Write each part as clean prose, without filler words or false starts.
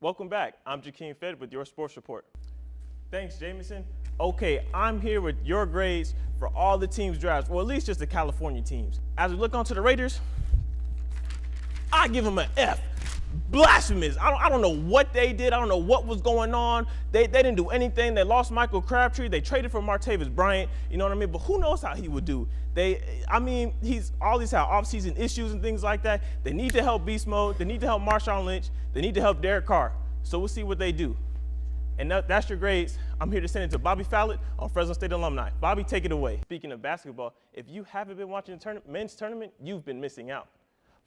Welcome back. I'm Jakeem Fed with your sports report. Thanks, Jameson. Okay, I'm here with your grades for all the teams' drafts, or at least just the California teams. As we look onto the Raiders, I give them an F. Blasphemous. I don't know what they did. I don't know what was going on. They didn't do anything. They lost Michael Crabtree. They traded for Martavis Bryant. You know what I mean? But who knows how he would do? He's always had off-season issues and things like that. They need to help Beast Mode. They need to help Marshawn Lynch. They need to help Derek Carr. So we'll see what they do. And that's your grades. I'm here to send it to Bobby Fallett on Fresno State alumni. Bobby, take it away. Speaking of basketball, if you haven't been watching the men's tournament, you've been missing out.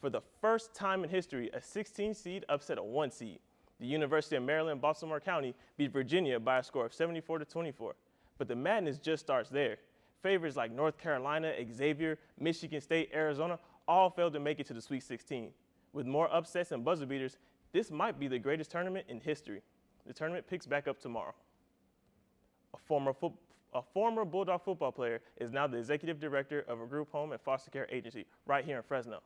For the first time in history, a 16 seed upset a 1 seed. The University of Maryland Baltimore County beat Virginia by a score of 74-24. But the madness just starts there. Favorites like North Carolina, Xavier, Michigan State, Arizona all failed to make it to the Sweet 16. With more upsets and buzzer beaters, this might be the greatest tournament in history. The tournament picks back up tomorrow. A former Bulldog football player is now the executive director of a group home and foster care agency right here in Fresno.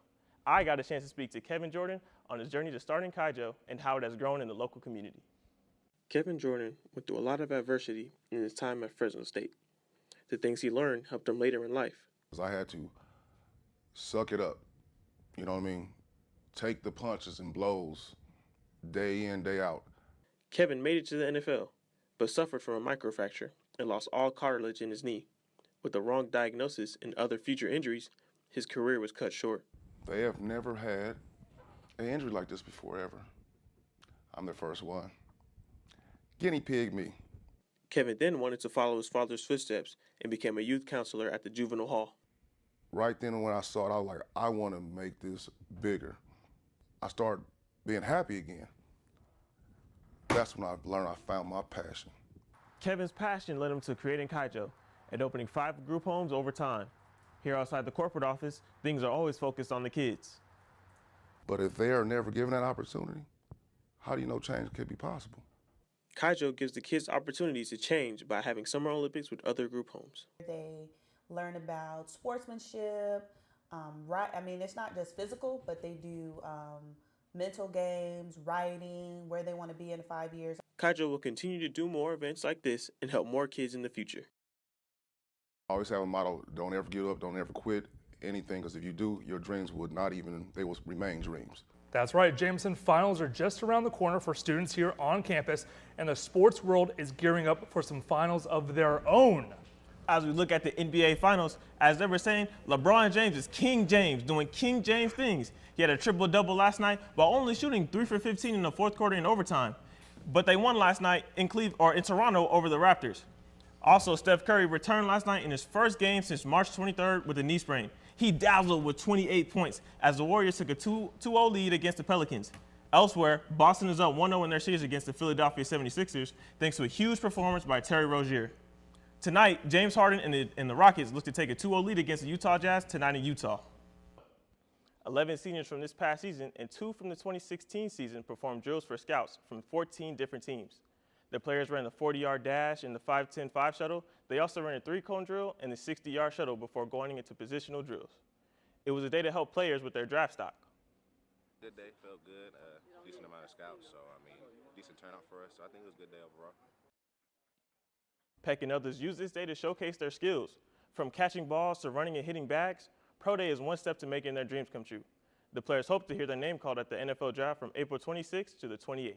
I got a chance to speak to Kevin Jordan on his journey to starting Kaijo and how it has grown in the local community. Kevin Jordan went through a lot of adversity in his time at Fresno State. The things he learned helped him later in life. I had to suck it up, you know what I mean? Take the punches and blows day in, day out. Kevin made it to the NFL, but suffered from a microfracture and lost all cartilage in his knee. With the wrong diagnosis and other future injuries, his career was cut short. They have never had an injury like this before, ever. I'm the first one. Guinea pig me. Kevin then wanted to follow his father's footsteps and became a youth counselor at the juvenile hall. Right then when I saw it, I was like, I want to make this bigger. I started being happy again. That's when I learned I found my passion. Kevin's passion led him to creating Kaijo and opening 5 group homes over time. Here outside the corporate office, things are always focused on the kids. But if they are never given that opportunity, how do you know change could be possible? Kaijo gives the kids opportunities to change by having Summer Olympics with other group homes. They learn about sportsmanship, it's not just physical, but they do mental games, writing, where they want to be in 5 years. Kaijo will continue to do more events like this and help more kids in the future. I always have a motto, don't ever give up, don't ever quit anything, because if you do, your dreams they will remain dreams. That's right, Jameson. Finals are just around the corner for students here on campus, and the sports world is gearing up for some finals of their own. As we look at the NBA Finals, as they were saying, LeBron James is King James, doing King James things. He had a triple-double last night while only shooting 3 for 15 in the fourth quarter in overtime. But they won last night in Toronto over the Raptors. Also, Steph Curry returned last night in his first game since March 23rd with a knee sprain. He dazzled with 28 points as the Warriors took a 2-0 lead against the Pelicans. Elsewhere, Boston is up 1-0 in their series against the Philadelphia 76ers thanks to a huge performance by Terry Rozier. Tonight, James Harden and the Rockets look to take a 2-0 lead against the Utah Jazz tonight in Utah. 11 seniors from this past season and 2 from the 2016 season performed drills for scouts from 14 different teams. The players ran the 40-yard dash and the 5-10-5 shuttle. They also ran a 3-cone drill and the 60-yard shuttle before going into positional drills. It was a day to help players with their draft stock. Good day, felt good. Decent amount of scouts, so decent turnout for us. So I think it was a good day overall. Peck and others used this day to showcase their skills. From catching balls to running and hitting bags, Pro Day is one step to making their dreams come true. The players hope to hear their name called at the NFL Draft from April 26th to the 28th.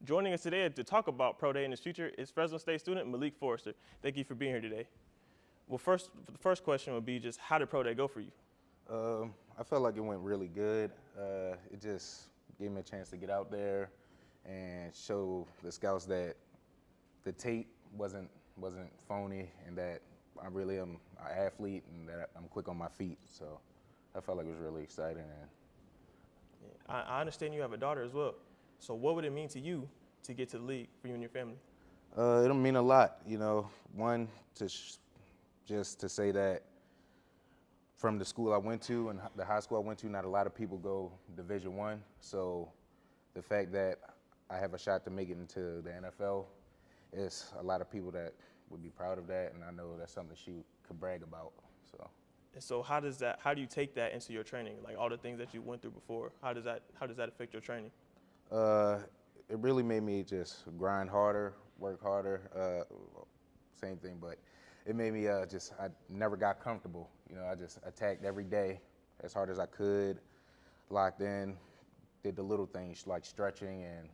Joining us today to talk about Pro Day in his future is Fresno State student Malik Forrester. Thank you for being here today. Well, the first question would be just how did Pro Day go for you? I felt like it went really good. It just gave me a chance to get out there and show the scouts that the tape wasn't phony and that I really am an athlete and that I'm quick on my feet. So I felt like it was really exciting. I understand you have a daughter as well. So what would it mean to you to get to the league for you and your family? It'll mean a lot, One, just to say that from the school I went to and the high school I went to, not a lot of people go Division I. So the fact that I have a shot to make it into the NFL, it's a lot of people that would be proud of that, and I know that's something she could brag about. So how do you take that into your training? Like all the things that you went through before, how does that affect your training? It really made me just grind harder, work harder, same thing, but it made me I never got comfortable. You know, I just attacked every day as hard as I could, locked in, did the little things like stretching and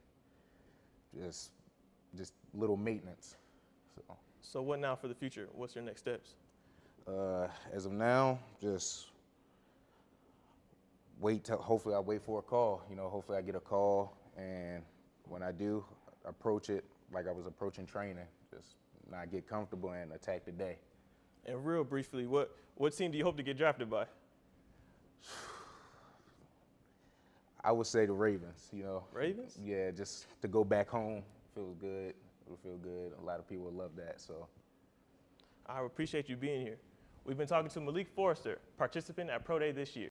just little maintenance. So what now for the future? What's your next steps? As of now, just wait till, hopefully I wait for a call. You know, hopefully I get a call, and when I do, approach it like I was approaching training. Just not get comfortable and attack the day. And real briefly, what team do you hope to get drafted by? I would say the Ravens, you know. Ravens? Yeah, just to go back home feels good. It would feel good. A lot of people would love that, so. I appreciate you being here. We've been talking to Malik Forrester, participant at Pro Day this year.